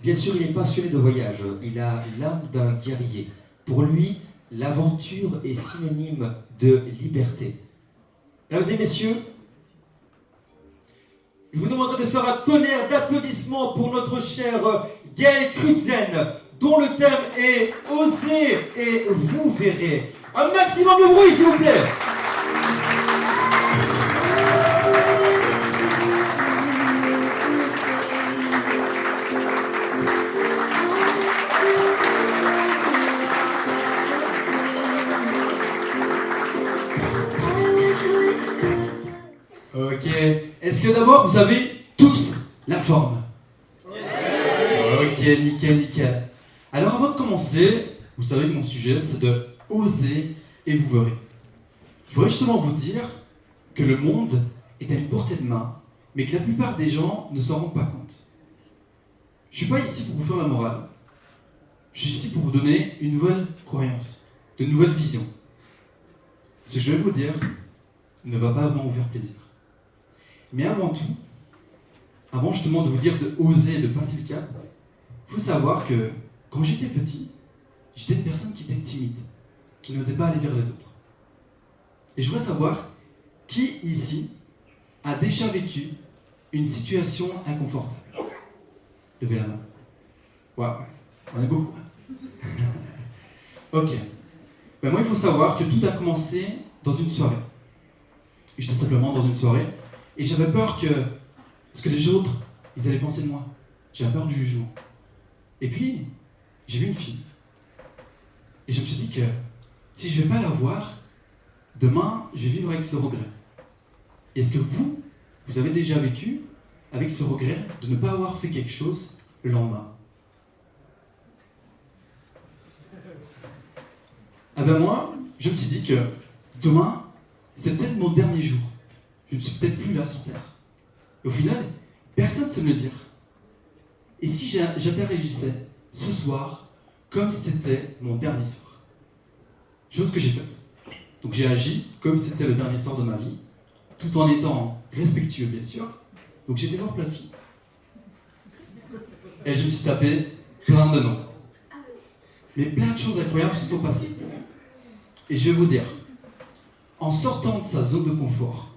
Bien sûr, il est passionné de voyage. Il a l'âme d'un guerrier. Pour lui, l'aventure est synonyme de liberté. Mesdames et messieurs, je vous demanderai de faire un tonnerre d'applaudissements pour notre cher Gaël Crutzen, dont le thème est « Osez et vous verrez ». Un maximum de bruit, s'il vous plaît. Ok. Est-ce que d'abord vous avez tous la forme? Ok, nickel. Alors avant de commencer, vous savez que mon sujet c'est de oser et vous verrez. Je voudrais justement vous dire que le monde est à une portée de main, mais que la plupart des gens ne s'en rendent pas compte. Je suis pas ici pour vous faire la morale. Je suis ici pour vous donner une nouvelle croyance, de nouvelles visions. Ce que je vais vous dire ne va pas vraiment vous faire plaisir. Mais avant tout, avant justement de vous dire de oser, de passer le cap, il faut savoir que quand j'étais petit, j'étais une personne qui était timide, qui n'osait pas aller vers les autres. Et je voudrais savoir qui ici a déjà vécu une situation inconfortable. Levez la main. Ouais, on est beaucoup. Ok. Ben moi, il faut savoir que tout a commencé dans une soirée. J'étais simplement dans une soirée et j'avais peur que ce que les autres, ils allaient penser de moi. J'avais peur du jugement. Et puis, j'ai vu une fille. Et je me suis dit que si je ne vais pas la voir, demain, je vais vivre avec ce regret. Est-ce que vous avez déjà vécu avec ce regret de ne pas avoir fait quelque chose le lendemain? Ah ben moi, je me suis dit que demain, c'est peut-être mon dernier jour. Je ne suis peut-être plus là sur Terre. Et au final, personne ne sait me le dire. Et si j'interagissais ce soir comme si c'était mon dernier soir? Chose que j'ai faite. Donc j'ai agi comme si c'était le dernier soir de ma vie, tout en étant respectueux bien sûr. Donc j'ai été voir plein de filles. Et je me suis tapé plein de noms. Mais plein de choses incroyables se sont passées. Et je vais vous dire, en sortant de sa zone de confort,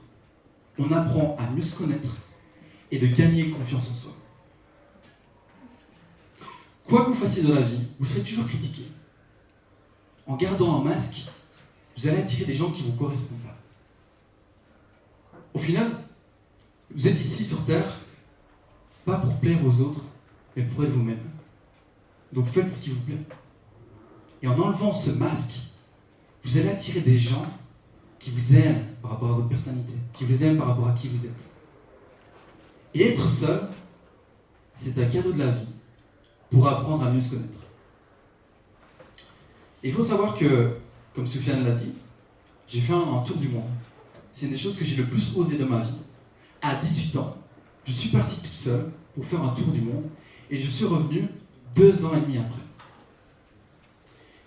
on apprend à mieux se connaître et de gagner confiance en soi. Quoi que vous fassiez dans la vie, vous serez toujours critiqué. En gardant un masque, vous allez attirer des gens qui ne vous correspondent pas. Au final, vous êtes ici sur Terre, pas pour plaire aux autres, mais pour être vous-même. Donc faites ce qui vous plaît. Et en enlevant ce masque, vous allez attirer des gens qui vous aiment par rapport à votre personnalité, qui vous aiment par rapport à qui vous êtes. Et être seul, c'est un cadeau de la vie pour apprendre à mieux se connaître. Et il faut savoir que, comme Soufiane l'a dit, j'ai fait un tour du monde. C'est une des choses que j'ai le plus osé de ma vie. À 18 ans, je suis parti tout seul pour faire un tour du monde et je suis revenu 2 ans et demi après.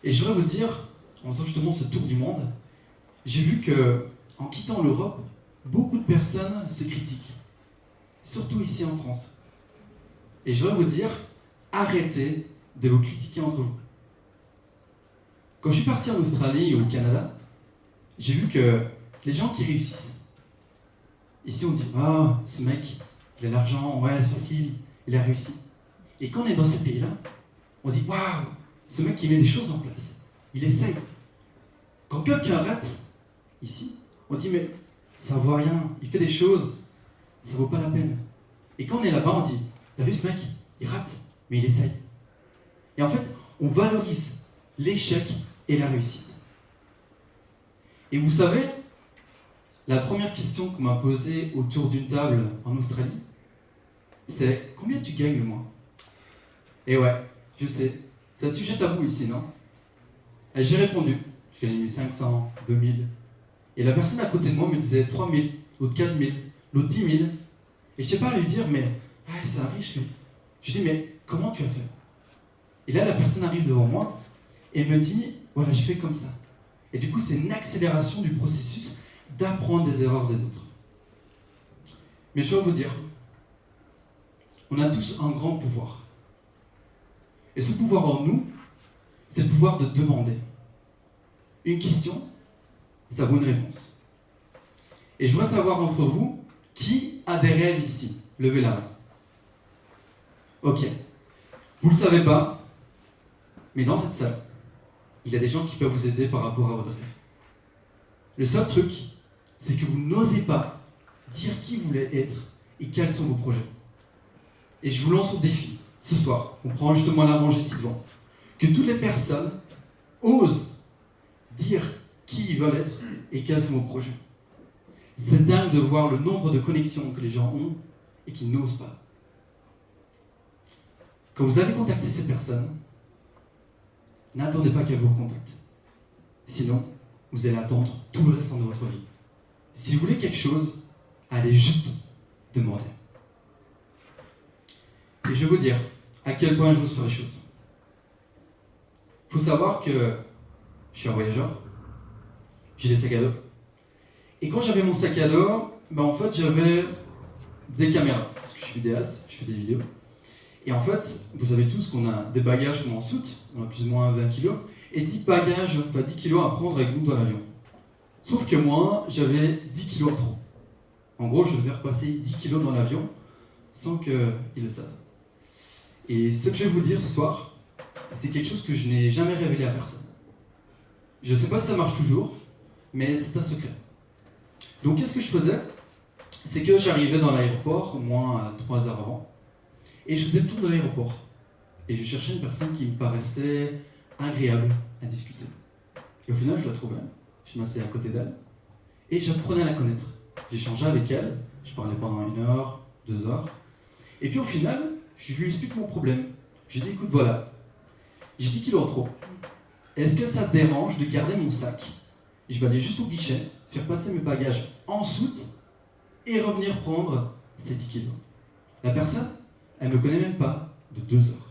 Et je voudrais vous dire, en faisant justement ce tour du monde, j'ai vu que, en quittant l'Europe, beaucoup de personnes se critiquent, surtout ici en France. Et je voudrais vous dire, arrêtez de vous critiquer entre vous. Quand je suis parti en Australie ou au Canada, j'ai vu que les gens qui réussissent, ici on dit « Ah, ce mec, il a de l'argent, ouais, c'est facile, il a réussi. » Et quand on est dans ces pays-là, on dit « Waouh, ce mec, il met des choses en place, il essaye. » Quand quelqu'un rate, ici, on dit « Mais ça vaut rien, il fait des choses, ça vaut pas la peine. » Et quand on est là-bas, on dit « T'as vu ce mec, il rate, mais il essaye. » Et en fait, on valorise l'échec et la réussite. Et vous savez, la première question qu'on m'a posée autour d'une table en Australie, c'est « Combien tu gagnes le mois ?» Et ouais, je sais, c'est un sujet tabou ici, non? Et j'ai répondu, je gagnais 1500, 2000. Et la personne à côté de moi me disait 3000, l'autre 4000, l'autre 10 000. Et je sais pas lui dire, mais c'est un riche lui. Je dis, mais comment tu as fait? Et là, la personne arrive devant moi et me dit, voilà, j'ai fait comme ça. Et du coup, c'est une accélération du processus d'apprendre des erreurs des autres. Mais je dois vous dire, on a tous un grand pouvoir. Et ce pouvoir en nous, c'est le pouvoir de demander. Une question, ça vaut une réponse. Et je voudrais savoir entre vous, qui a des rêves ici? Levez la main. Ok. Vous ne le savez pas, mais dans cette salle, il y a des gens qui peuvent vous aider par rapport à votre rêve. Le seul truc, c'est que vous n'osez pas dire qui vous voulez être et quels sont vos projets. Et je vous lance au défi, ce soir, on prend justement la rangée ici devant, que toutes les personnes osent dire qui ils veulent être et quels sont vos projets. C'est dingue de voir le nombre de connexions que les gens ont et qui n'osent pas. Quand vous allez contacter ces personnes, n'attendez pas qu'elles vous recontactent. Sinon, vous allez attendre tout le restant de votre vie. Si vous voulez quelque chose, allez juste demander. Et je vais vous dire à quel point j'ose faire les choses. Il faut savoir que je suis un voyageur, j'ai des sacs à dos. Et quand j'avais mon sac à dos, en fait j'avais des caméras, parce que je suis vidéaste, je fais des vidéos. Et en fait, vous savez tous qu'on a des bagages comme en soute, on a plus ou moins 20 kilos, et 10 kilos à prendre avec nous dans l'avion. Sauf que moi, j'avais 10 kilos en trop. En gros, je devais repasser 10 kilos dans l'avion sans qu'ils le savent. Et ce que je vais vous dire ce soir, c'est quelque chose que je n'ai jamais révélé à personne. Je ne sais pas si ça marche toujours, mais c'est un secret. Donc qu'est-ce que je faisais? C'est que j'arrivais dans l'aéroport au moins 3 heures avant, et je faisais le tour de l'aéroport. Et je cherchais une personne qui me paraissait agréable à discuter. Et au final, je la trouvais. Je m'asseyais à côté d'elle, et j'apprenais à la connaître. J'échangeais avec elle, je parlais pendant 1 heure, 2 heures. Et puis au final, je lui explique mon problème. Je lui dis, écoute, voilà, j'ai 10 kilos en trop. Est-ce que ça te dérange de garder mon sac? Je vais aller juste au guichet, faire passer mes bagages en soute et revenir prendre ces 10 kilos. La personne, elle ne me connaît même pas de 2 heures.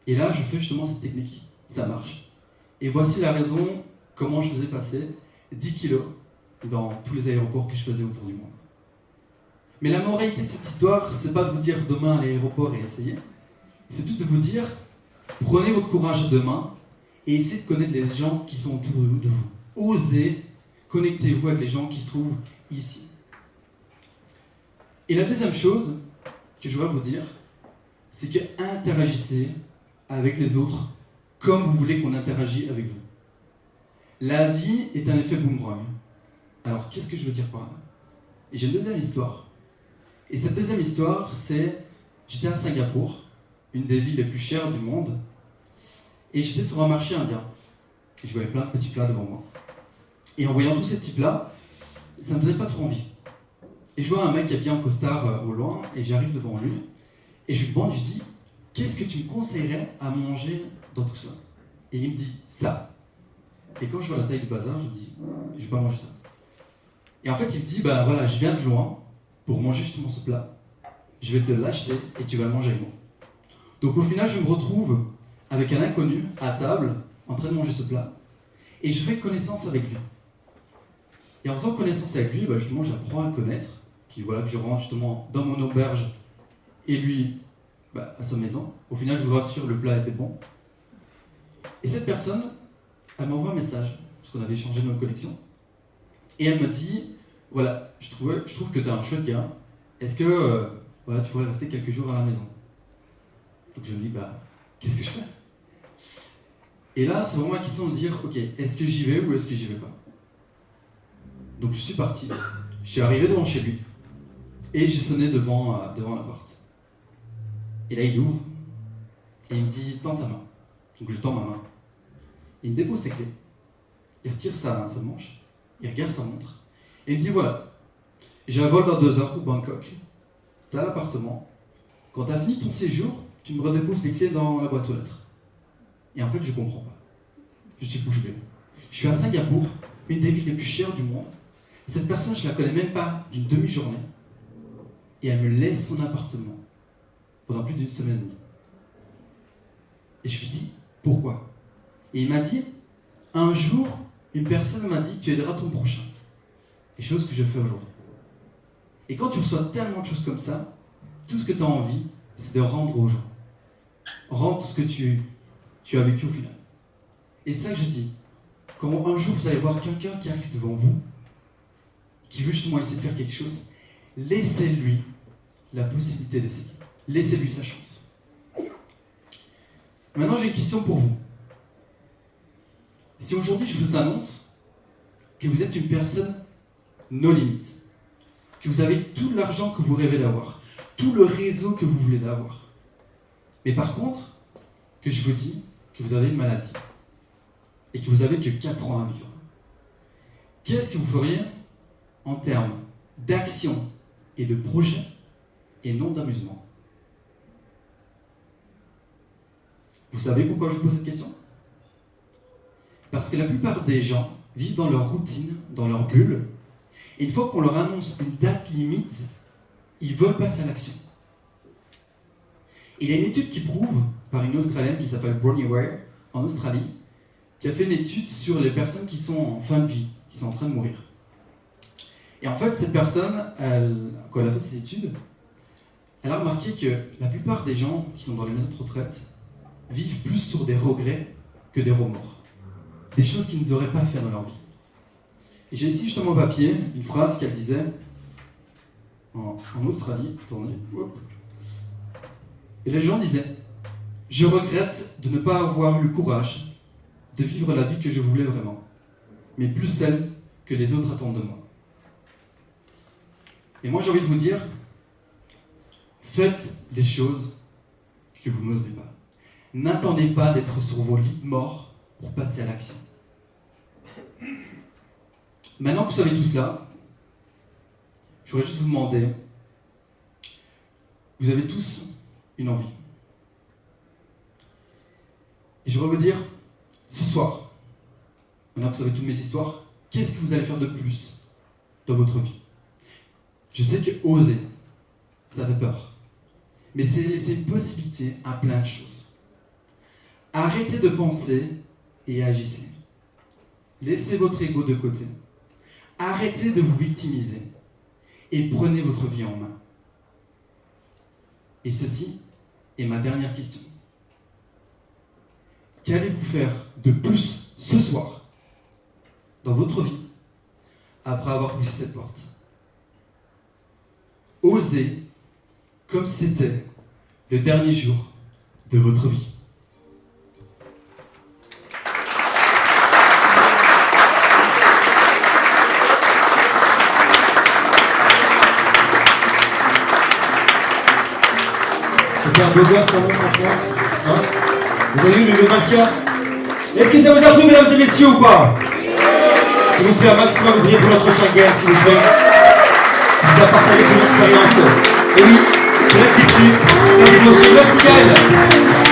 Et là, je fais justement cette technique. Ça marche. Et voici la raison comment je faisais passer 10 kilos dans tous les aéroports que je faisais autour du monde. Mais la moralité de cette histoire, c'est pas de vous dire demain à l'aéroport et essayez. C'est juste de vous dire, prenez votre courage demain et essayez de connaître les gens qui sont autour de vous. Osez, connectez-vous avec les gens qui se trouvent ici. Et la deuxième chose que je voudrais vous dire, c'est que interagissez avec les autres comme vous voulez qu'on interagisse avec vous. La vie est un effet boomerang. Alors, qu'est-ce que je veux dire par là? Et j'ai une deuxième histoire. Et cette deuxième histoire, c'est... J'étais à Singapour, une des villes les plus chères du monde, et j'étais sur un marché indien. Et je voyais plein de petits plats devant moi. Et en voyant tous ces petits plats, ça ne me donnait pas trop envie. Et je vois un mec habillé en costard au loin, et j'arrive devant lui, et je lui demande, je dis, qu'est-ce que tu me conseillerais à manger dans tout ça? Et il me dit, ça. Et quand je vois la taille du bazar, je me dis, je vais pas manger ça. Et en fait, il me dit, voilà, je viens de loin pour manger justement ce plat. Je vais te l'acheter et tu vas le manger avec moi. Donc au final, je me retrouve avec un inconnu à table, en train de manger ce plat, et je fais connaissance avec lui. Et en faisant connaissance avec lui, justement, j'apprends à le connaître, puis voilà que je rentre justement dans mon auberge, et lui, à sa maison. Au final, je vous rassure, le plat était bon. Et cette personne, elle m'envoie un message, parce qu'on avait échangé nos connexions, et elle me dit, voilà, je trouve que tu es un chouette gars, est-ce que tu pourrais rester quelques jours à la maison? Donc je me dis, qu'est-ce que je fais? Et là, c'est vraiment la question de dire, ok, est-ce que j'y vais ou est-ce que j'y vais pas? Donc je suis parti, je suis arrivé devant chez lui, et j'ai sonné devant la porte. Et là, il ouvre, et il me dit, tends ta main. Donc je tends ma main. Il me dépose ses clés, il retire sa manche, il regarde sa montre, et il me dit, voilà, j'ai un vol dans 2 heures pour Bangkok, t'as l'appartement, quand t'as fini ton séjour, tu me redéposes les clés dans la boîte aux lettres. Et en fait, je comprends pas. Je suis bouche bée. Je suis à Singapour, une des villes les plus chères du monde. Cette personne, je la connais même pas d'une demi-journée. Et elle me laisse son appartement pendant plus d'1 semaine et demie. Et je lui dis, pourquoi? Et il m'a dit, un jour, une personne m'a dit, tu aideras ton prochain. Et chose que je fais aujourd'hui. Et quand tu reçois tellement de choses comme ça, tout ce que tu as envie, c'est de rendre aux gens. rendre ce que tu as vécu au final. Et c'est ça que je dis. Quand un jour vous allez voir quelqu'un qui arrive devant vous, qui veut justement essayer de faire quelque chose, laissez-lui la possibilité d'essayer. Laissez-lui sa chance. Maintenant, j'ai une question pour vous. Si aujourd'hui je vous annonce que vous êtes une personne no limites, que vous avez tout l'argent que vous rêvez d'avoir, tout le réseau que vous voulez d'avoir, mais par contre, que je vous dis que vous avez une maladie et que vous avez que 4 ans à vivre, qu'est-ce que vous feriez en termes d'action et de projet et non d'amusement? Vous savez pourquoi je vous pose cette question? Parce que la plupart des gens vivent dans leur routine, dans leur bulle, et une fois qu'on leur annonce une date limite, ils veulent passer à l'action. Il y a une étude qui prouve, par une Australienne qui s'appelle Bronnie Ware, en Australie, qui a fait une étude sur les personnes qui sont en fin de vie, qui sont en train de mourir. Et en fait, cette personne, quand elle a fait ses études, elle a remarqué que la plupart des gens qui sont dans les maisons de retraite vivent plus sur des regrets que des remords. Des choses qu'ils n'auraient pas fait dans leur vie. Et j'ai ici justement au papier une phrase qu'elle disait en Australie. Attendez, hop. Et les gens disaient: je regrette de ne pas avoir eu le courage de vivre la vie que je voulais vraiment, mais plus celle que les autres attendent de moi. Et moi j'ai envie de vous dire, faites les choses que vous n'osez pas. N'attendez pas d'être sur vos lits de mort pour passer à l'action. Maintenant que vous savez tout cela, je voudrais juste vous demander, vous avez tous une envie. Et je voudrais vous dire, ce soir, maintenant que vous savez toutes mes histoires, qu'est-ce que vous allez faire de plus dans votre vie? Je sais que oser, ça fait peur. Mais c'est laisser une possibilité à plein de choses. Arrêtez de penser et agissez. Laissez votre ego de côté. Arrêtez de vous victimiser et prenez votre vie en main. Et ceci est ma dernière question. Qu'allez-vous faire de plus ce soir dans votre vie après avoir poussé cette porte? Osez comme si c'était le dernier jour de votre vie. C'était un beau gosse quand même, franchement. Hein, vous avez vu le mannequin? Est-ce que ça vous a plu, mesdames et messieurs, ou pas? S'il vous plaît, un maximum de bruit pour notre Schengen, s'il vous plaît. Il vous a partagé son expérience. Et oui, plein de d'émotions. Merci Gaël.